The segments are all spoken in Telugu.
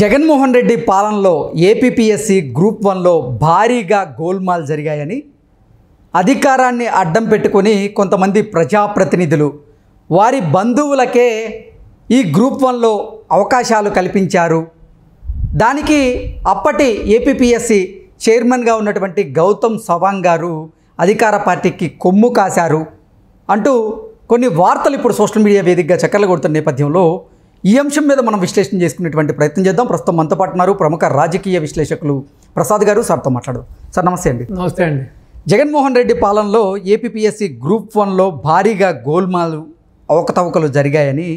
జగన్మోహన్ రెడ్డి పాలనలో ఏపీపీఎస్సీ గ్రూప్ 1లో భారీగా గోల్మాల్ జరిగాయని అధికారాన్ని అడ్డం పెట్టుకొని కొంతమంది ప్రజాప్రతినిధులు వారి బంధువులకే ఈ గ్రూప్ 1లో అవకాశాలు కల్పించారు. దానికి అప్పటి ఏపీపీఎస్సీ చైర్మన్గా ఉన్నటువంటి గౌతమ్ సవాంగ్ గారు అధికార పార్టీకి కొమ్ము కాశారు అంటూ కొన్ని వార్తలు ఇప్పుడు సోషల్ మీడియా వేదికగా చక్కర్లు కొడుతున్న నేపథ్యంలో ఈ అంశం మీద మనం విశ్లేషణ చేసుకునేటువంటి ప్రయత్నం చేద్దాం. ప్రస్తుతం మనతో పాటు ఉన్నారు ప్రముఖ రాజకీయ విశ్లేషకులు ప్రసాద్ గారు. సార్తో మాట్లాడదాం. సార్ నమస్తే అండి. నమస్తే అండి. జగన్మోహన్ రెడ్డి పాలనలో ఏపీపీఎస్సీ గ్రూప్ 1లో భారీగా గోల్మాలు అవకతవకలు జరిగాయని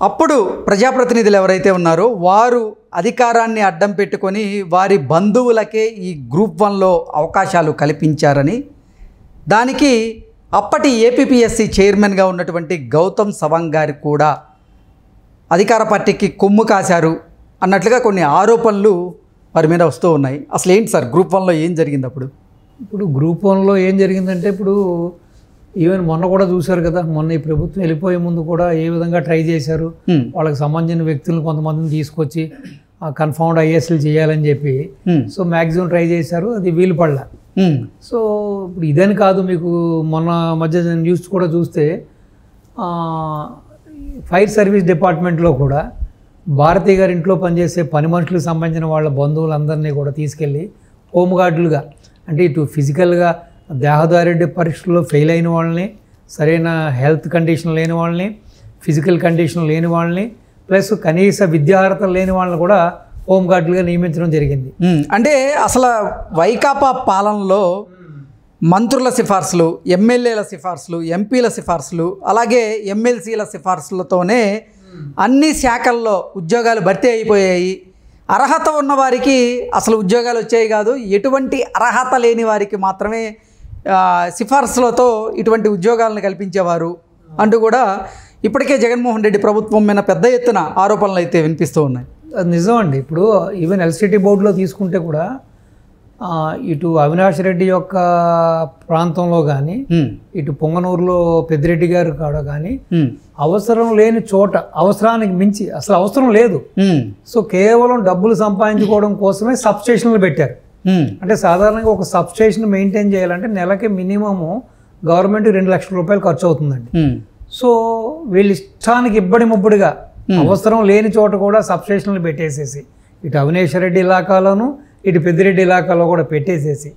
అప్పుడు ప్రజాప్రతినిధులు ఎవరైతే ఉన్నారో వారు అధికారాన్ని అడ్డం పెట్టుకొని వారి బంధువులకే ఈ గ్రూప్ 1లో అవకాశాలు కల్పించారని, దానికి అప్పటి ఏపీపీఎస్సీ చైర్మన్గా ఉన్నటువంటి గౌతమ్ సవాంగ్ గారు కూడా అధికార పార్టీకి కొమ్ము కాశారు అన్నట్లుగా కొన్ని ఆరోపణలు వారి మీద వస్తూ ఉన్నాయి. అసలు ఏంటి సార్ గ్రూప్ 1లో ఏం జరిగింది అప్పుడు? ఇప్పుడు గ్రూప్ 1లో ఏం జరిగిందంటే, ఇప్పుడు ఈవెన్ మొన్న కూడా చూశారు కదా, మొన్న ఈ ప్రభుత్వం వెళ్ళిపోయే ముందు కూడా ఏ విధంగా ట్రై చేశారు. వాళ్ళకి సంబంధించిన వ్యక్తులను కొంతమందిని తీసుకొచ్చి కన్ఫర్మ్డ్ ఐఏఎస్లు చేయాలని చెప్పి సో మ్యాక్సిమం ట్రై చేశారు. అది వీలు పడలా. సో ఇప్పుడు ఇదని కాదు, మీకు మొన్న మధ్య న్యూస్ కూడా చూస్తే ఫైర్ సర్వీస్ డిపార్ట్మెంట్లో కూడా భారతి గారి ఇంట్లో పనిచేసే పని మనుషులకు సంబంధించిన వాళ్ళ బంధువులందరినీ కూడా తీసుకెళ్ళి హోంగార్డులుగా, అంటే ఇటు ఫిజికల్గా దేహదారుఢ్య పరీక్షల్లో ఫెయిల్ అయిన వాళ్ళని, సరైన హెల్త్ కండిషన్ లేని వాళ్ళని, ఫిజికల్ కండిషన్ లేని వాళ్ళని, ప్లస్ కనీస విద్యార్హతలు లేని వాళ్ళని కూడా హోంగార్డులుగా నియమించడం జరిగింది. అంటే అసలు వైకాపా పాలనలో మంత్రుల సిఫార్సులు, ఎమ్మెల్యేల సిఫార్సులు, ఎంపీల సిఫార్సులు, అలాగే ఎమ్మెల్సీల సిఫార్సులతోనే అన్ని శాఖల్లో ఉద్యోగాలు భర్తీ అయిపోయాయి. అర్హత ఉన్న వారికి అసలు ఉద్యోగాలు వచ్చాయి కాదు, ఎటువంటి అర్హత లేని వారికి మాత్రమే సిఫార్సులతో ఇటువంటి ఉద్యోగాలను కల్పించేవారు అంటూ కూడా ఇప్పటికే జగన్మోహన్ రెడ్డి ప్రభుత్వం మీద పెద్ద ఎత్తున ఆరోపణలు అయితే వినిపిస్తూ ఉన్నాయి. అది నిజం అండి. ఇప్పుడు ఈవెన్ ఎల్సిటీ బోర్డులో తీసుకుంటే కూడా ఇటు అవినాష్ రెడ్డి యొక్క ప్రాంతంలో కానీ, ఇటు పొంగనూరులో పెద్దిరెడ్డి గారు కాడ కానీ అవసరం లేని చోట, అవసరానికి మించి అసలు అవసరం లేదు, సో కేవలం డబ్బులు సంపాదించుకోవడం కోసమే సబ్ స్టేషన్లు పెట్టారు. అంటే సాధారణంగా ఒక సబ్ స్టేషన్ మెయింటైన్ చేయాలంటే నెలకి మినిమము గవర్నమెంట్ 2 లక్షల రూపాయలు ఖర్చు అవుతుందండి. సో వీళ్ళు ఇష్టానికి ఇబ్బడి ముబ్బడిగా అవసరం లేని చోట కూడా సబ్ స్టేషన్లు పెట్టేసేసి, ఇటు అవినాష్ రెడ్డి ఇలాకాలోను ఇటు పెద్దిరెడ్డి ఇలాకాలో కూడా పెట్టేసేసి,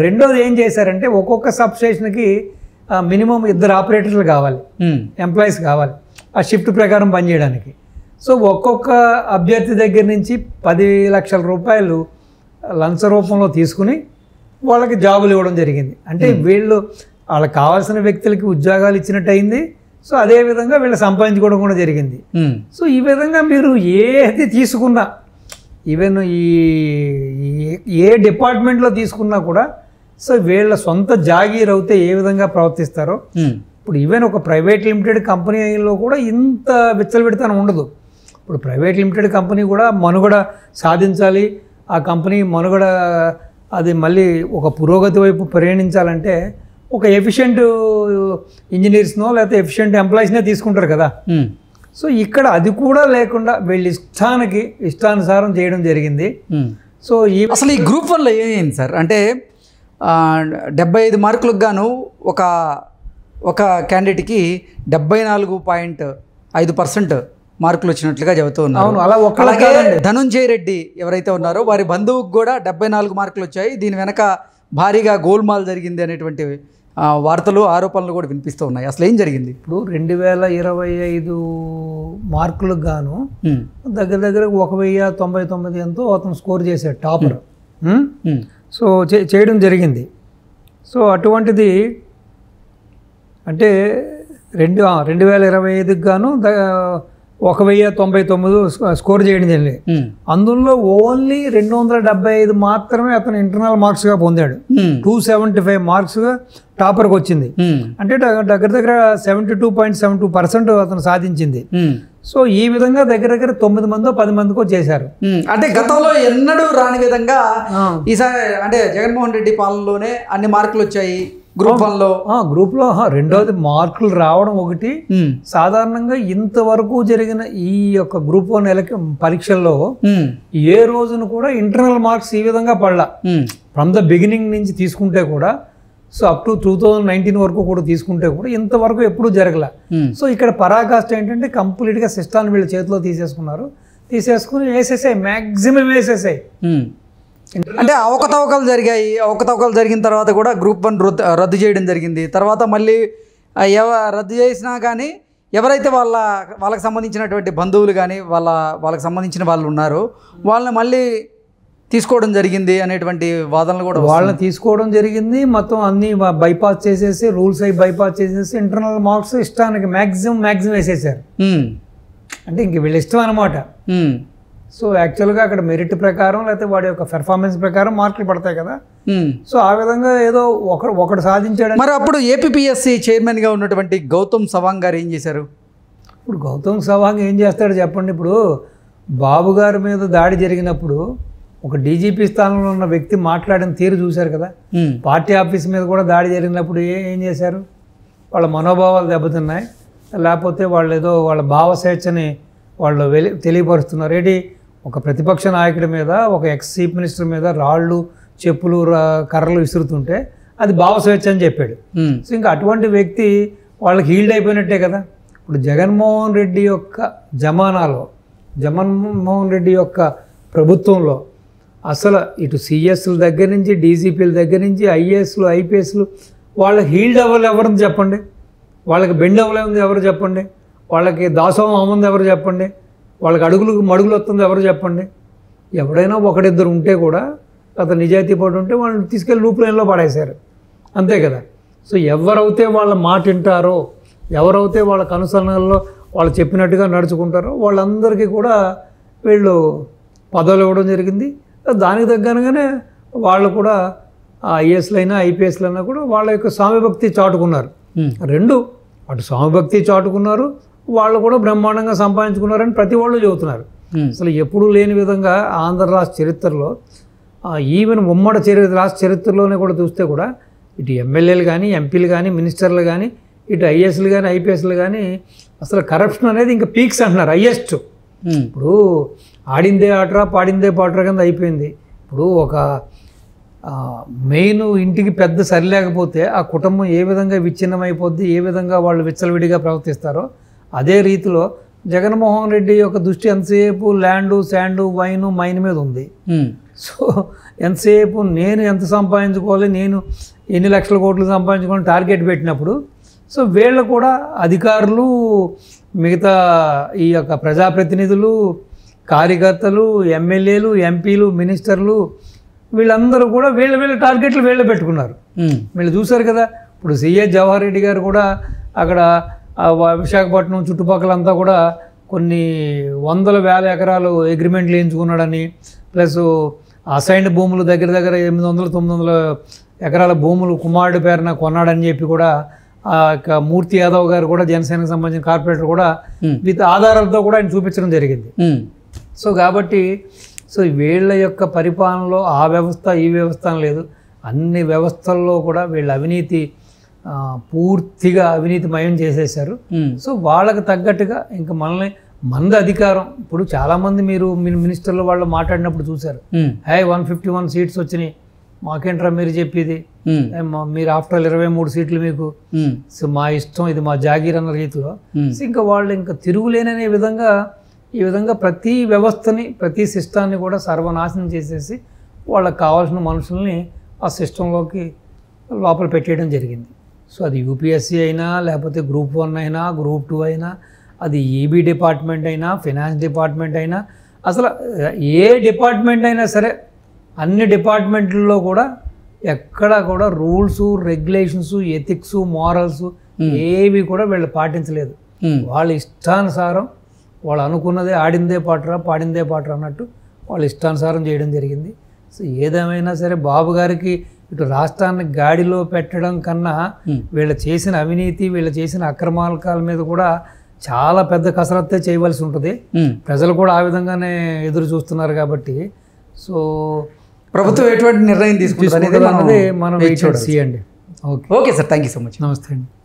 రెండోది ఏం చేశారంటే ఒక్కొక్క సబ్ స్టేషన్కి మినిమం 2 ఆపరేటర్లు కావాలి, ఎంప్లాయీస్ కావాలి ఆ షిఫ్ట్ ప్రకారం పనిచేయడానికి. సో ఒక్కొక్క అభ్యర్థి దగ్గర నుంచి 10 లక్షల రూపాయలు లంచ రూపంలో తీసుకుని వాళ్ళకి జాబులు ఇవ్వడం జరిగింది. అంటే వీళ్ళు వాళ్ళకి కావాల్సిన వ్యక్తులకి ఉద్యోగాలు ఇచ్చినట్టు అయింది. సో అదేవిధంగా వీళ్ళు సంపాదించుకోవడం కూడా జరిగింది. సో ఈ విధంగా మీరు ఏది తీసుకున్నా, ఈవెన్ ఏ డిపార్ట్మెంట్లో తీసుకున్నా కూడా సో వీళ్ళ సొంత జాగీర్ అవుతే ఏ విధంగా ప్రవర్తిస్తారో, ఇప్పుడు ఈవెన్ ఒక ప్రైవేట్ లిమిటెడ్ కంపెనీలో కూడా ఇంత విచ్చలవిడితనం ఉండదు. ఇప్పుడు ప్రైవేట్ లిమిటెడ్ కంపెనీ కూడా మనుగడ సాధించాలి, ఆ కంపెనీ మనుగడ అది మళ్ళీ ఒక పురోగతి వైపు ప్రయాణించాలంటే ఒక ఎఫిషియెంట్ ఇంజనీర్స్నో లేకపోతే ఎఫిషియెంట్ ఎంప్లాయీస్నే తీసుకుంటారు కదా. సో ఇక్కడ అది కూడా లేకుండా వీళ్ళు ఇష్టానుసారం చేయడం జరిగింది. సో అసలు ఈ గ్రూప్ 1లో ఏమైంది సార్ అంటే 75 మార్కులకు గాను ఒక క్యాండిడేట్కి 74.5% మార్కులు వచ్చినట్లుగా చెబుతూ ఉన్నారు. అలాగే ధనుంజయ రెడ్డి ఎవరైతే ఉన్నారో వారి బంధువుకు కూడా 74 మార్కులు వచ్చాయి. దీని వెనక భారీగా గోల్మాల్ జరిగింది అనేటువంటి వార్తలు, ఆరోపణలు కూడా వినిపిస్తూ ఉన్నాయి. అసలు ఏం జరిగింది? ఇప్పుడు 2025 మార్కులకు గాను దగ్గర 1099 ఎంతో అతను స్కోర్ చేశాడు, టాపర్. సో చేయడం జరిగింది. సో అటువంటిది అంటే 2025కి గాను 1099 స్కోర్ చేయడం జరిగింది. అందులో ఓన్లీ 275 మాత్రమే అతను ఇంటర్నల్ మార్క్స్గా పొందాడు. 275 మార్క్స్గా టాపర్కి వచ్చింది. అంటే దగ్గర 72.72% అతను సాధించింది. సో ఈ విధంగా దగ్గర 9 మందో 10 మందికో చేశారు. అంటే గతంలో ఎన్నడూ రాని విధంగా ఈసారి అంటే జగన్మోహన్ రెడ్డి పాలనలోనే అన్ని మార్కులు వచ్చాయి. గ్రూప్ 1లో. గ్రూప్లో రెండోది మార్కులు రావడం ఒకటి. సాధారణంగా ఇంతవరకు జరిగిన ఈ యొక్క గ్రూప్ 1 పరీక్షల్లో ఏ రోజున కూడా ఇంటర్నల్ మార్క్స్ ఈ విధంగా పడలా. ఫ్రమ్ ద బిగినింగ్ నుంచి తీసుకుంటే కూడా, సో అప్ టు 2019 వరకు కూడా తీసుకుంటే కూడా ఇంతవరకు ఎప్పుడూ జరగల. సో ఇక్కడ పరాకాష్ట ఏంటంటే కంప్లీట్గా సిస్టాన్ని వీళ్ళ చేతిలో తీసేసుకుని వేసేసాయి, మ్యాక్సిమం వేసేసాయి. అంటే అవకతవకలు జరిగాయి. అవకతవకలు జరిగిన తర్వాత కూడా గ్రూప్ 1 రద్దు చేయడం జరిగింది. తర్వాత మళ్ళీ రద్దు చేసినా కానీ ఎవరైతే వాళ్ళకి సంబంధించినటువంటి బంధువులు కానీ వాళ్ళకి సంబంధించిన వాళ్ళు ఉన్నారో వాళ్ళని మళ్ళీ తీసుకోవడం జరిగింది అనేటువంటి వాదనలు కూడా వాళ్ళని తీసుకోవడం జరిగింది. మొత్తం అన్ని బైపాస్ చేసేసి, రూల్స్ అయి బైపాస్ చేసేసి ఇంటర్నల్ మార్క్స్ ఇష్టానికి మ్యాక్సిమం వేసేసారు. అంటే ఇంక వీళ్ళ ఇష్టం అనమాట. సో యాక్చువల్గా అక్కడ మెరిట్ ప్రకారం లేకపోతే వాడి యొక్క పెర్ఫార్మెన్స్ ప్రకారం మార్కులు పడతాయి కదా. సో ఆ విధంగా ఏదో ఒకడు సాధించాడు. మరి అప్పుడు ఏపీపీఎస్సీ చైర్మన్గా ఉన్నటువంటి గౌతమ్ సవాంగ్ గారు ఏం చేశారు? ఇప్పుడు గౌతమ్ సవాంగ్ ఏం చేస్తాడు చెప్పండి. ఇప్పుడు బాబు గారి మీద దాడి జరిగినప్పుడు ఒక డీజీపీ స్థానంలో ఉన్న వ్యక్తి మాట్లాడిన తీరు చూశారు కదా. పార్టీ ఆఫీస్ మీద కూడా దాడి జరిగినప్పుడు ఏం చేశారు? వాళ్ళ మనోభావాలు దెబ్బతిన్నాయి, లేకపోతే వాళ్ళు ఏదో వాళ్ళ భావ స్వేచ్ఛని వాళ్ళు తెలియపరుస్తున్నారు. ఏంటి, ఒక ప్రతిపక్ష నాయకుడి మీద, ఒక ఎక్స్ చీఫ్ మినిస్టర్ మీద రాళ్ళు, చెప్పులు, కర్రలు విసురుతుంటే అది భావ స్వేచ్ఛ అని చెప్పాడు. సో ఇంకా అటువంటి వ్యక్తి వాళ్ళకి హీల్డ్ అయిపోయినట్టే కదా. ఇప్పుడు జగన్మోహన్ రెడ్డి యొక్క జమానాలో, జగన్మోహన్ రెడ్డి యొక్క ప్రభుత్వంలో అసలు ఇటు సిఎస్ల దగ్గర నుంచి, డీజీపీల దగ్గర నుంచి, ఐఏఎస్లు, ఐపీఎస్లు వాళ్ళకి హీల్డ్ అవ్వాలి ఎవరని చెప్పండి, వాళ్ళకి బెండ్ అవ్వలేదు ఎవరు చెప్పండి, వాళ్ళకి దాసోహం అమ్మంది ఎవరు చెప్పండి, వాళ్ళకి మడుగులు వస్తుంది ఎవరు చెప్పండి. ఎవడైనా ఒకడిద్దరు ఉంటే కూడా అతను నిజాయితీ పడి ఉంటే వాళ్ళని తీసుకెళ్ళి లూప్ లైన్లో పడేశారు, అంతే కదా. సో ఎవరైతే వాళ్ళ మాట వింటారో, ఎవరైతే వాళ్ళ కనుసరణల్లో వాళ్ళు చెప్పినట్టుగా నడుచుకుంటారో వాళ్ళందరికీ కూడా వీళ్ళు పదవులు ఇవ్వడం జరిగింది. దానికి తగ్గనగానే వాళ్ళు కూడా ఐఏఎస్లు అయినా ఐపీఎస్లు అయినా కూడా వాళ్ళ యొక్క స్వామిభక్తి చాటుకున్నారు. రెండు, అటు స్వామిభక్తి చాటుకున్నారు, వాళ్ళు కూడా బ్రహ్మాండంగా సంపాదించుకున్నారని ప్రతి వాళ్ళు చెబుతున్నారు. అసలు ఎప్పుడూ లేని విధంగా ఆంధ్ర రాష్ట్ర చరిత్రలో, ఈవెన్ ఉమ్మడి రాష్ట్ర చరిత్రలోనే కూడా చూస్తే కూడా ఇటు ఎమ్మెల్యేలు కానీ, ఎంపీలు కానీ, మినిస్టర్లు కానీ, ఇటు ఐఏఎస్లు కానీ, ఐపీఎస్లు కానీ అసలు కరప్షన్ అనేది ఇంకా పీక్స్ అంటున్నారు, హైయెస్ట్. ఇప్పుడు ఆడిందే ఆటరా పాడిందే పాటరా కింద అయిపోయింది. ఇప్పుడు ఒక మెయిన్ ఇంటికి పెద్ద సరిలేకపోతే ఆ కుటుంబం ఏ విధంగా విచ్ఛిన్నమైపోద్ది, ఏ విధంగా వాళ్ళు విచ్చలవిడిగా ప్రవర్తిస్తారో అదే రీతిలో జగన్మోహన్ రెడ్డి యొక్క దృష్టి ఎంతసేపు ల్యాండు, శాండు, వైను, మైన్ మీద ఉంది. సో ఎంతసేపు నేను ఎంత సంపాదించుకోవాలి, నేను ఎన్ని లక్షల కోట్లు సంపాదించుకోవాలని టార్గెట్ పెట్టినప్పుడు, సో వీళ్ళు కూడా అధికారులు, మిగతా ఈ యొక్క ప్రజాప్రతినిధులు, కార్యకర్తలు, ఎమ్మెల్యేలు, ఎంపీలు, మినిస్టర్లు వీళ్ళందరూ కూడా వీళ్ళ టార్గెట్లు వీళ్ళు పెట్టుకున్నారు. వీళ్ళు చూశారు కదా. ఇప్పుడు సిఎస్ జవహర్ రెడ్డి గారు కూడా అక్కడ విశాఖపట్నం చుట్టుపక్కలంతా కూడా కొన్ని వందల వేల ఎకరాలు అగ్రిమెంట్లు వేయించుకున్నాడని, ప్లస్ అసైన్డ్ భూములు దగ్గర 800-900 ఎకరాల భూములు కుమారుడి పేరున కొన్నాడని చెప్పి కూడా మూర్తి యాదవ్ గారు కూడా జనసేనకు సంబంధించిన కార్పొరేటర్ కూడా విత్ ఆధారాలతో కూడా ఆయన చూపించడం జరిగింది. సో కాబట్టి సో వీళ్ళ యొక్క పరిపాలనలో ఆ వ్యవస్థ ఈ వ్యవస్థ లేదు, అన్ని వ్యవస్థల్లో కూడా వీళ్ళ అవినీతి పూర్తిగా అవినీతిమయం చేసేసారు. సో వాళ్ళకి తగ్గట్టుగా ఇంకా మంది అధికారం. ఇప్పుడు చాలామంది మీరు మినిస్టర్లు వాళ్ళు మాట్లాడినప్పుడు చూశారు, 151 సీట్స్ వచ్చినాయి, మాకేంట్రా మీరు చెప్పేది, మీరు ఆఫ్టర్ 23 సీట్లు మీకు, సో మా ఇష్టం, ఇది మా జాగీర్ అన్న రీతిలో. ఇంకా వాళ్ళు ఇంకా తిరుగులేననే విధంగా ఈ విధంగా ప్రతి వ్యవస్థని, ప్రతి సిస్టాన్ని కూడా సర్వనాశనం చేసేసి వాళ్ళకి కావాల్సిన మనుషుల్ని ఆ సిస్టంలోకి లోపల పెట్టేయడం జరిగింది. సో అది యూపీఎస్సీ అయినా, లేకపోతే గ్రూప్ 1 అయినా, గ్రూప్ 2 అయినా, అది ఈబీ డిపార్ట్మెంట్ అయినా, ఫైనాన్స్ డిపార్ట్మెంట్ అయినా, అసలు ఏ డిపార్ట్మెంట్ అయినా సరే అన్ని డిపార్ట్మెంట్లలో కూడా ఎక్కడా కూడా రూల్స్, రెగ్యులేషన్స్, ఎథిక్స్, మారల్స్ ఏవి కూడా వీళ్ళు పాటించలేదు. వాళ్ళ ఇష్టానుసారం వాళ్ళు అనుకున్నదే ఆడిందే పాటరా పాడిందే పాటరా అన్నట్టు వాళ్ళు ఇష్టానుసారం చేయడం జరిగింది. సో ఏదేమైనా సరే బాబు గారికి ఇటు రాష్ట్రాన్ని గాడిలో పెట్టడం కన్నా వీళ్ళు చేసిన అవినీతి, వీళ్ళు చేసిన అక్రమాల మీద కూడా చాలా పెద్ద కసరత్తే చేయవలసి ఉంటుంది. ప్రజలు కూడా ఆ విధంగానే ఎదురు చూస్తున్నారు కాబట్టి సో ప్రభుత్వం ఎటువంటి నిర్ణయం తీసుకుంటుంది మనం వెయిట్ చేయండి. Okay okay sir, thank you so much. నమస్తే అండి.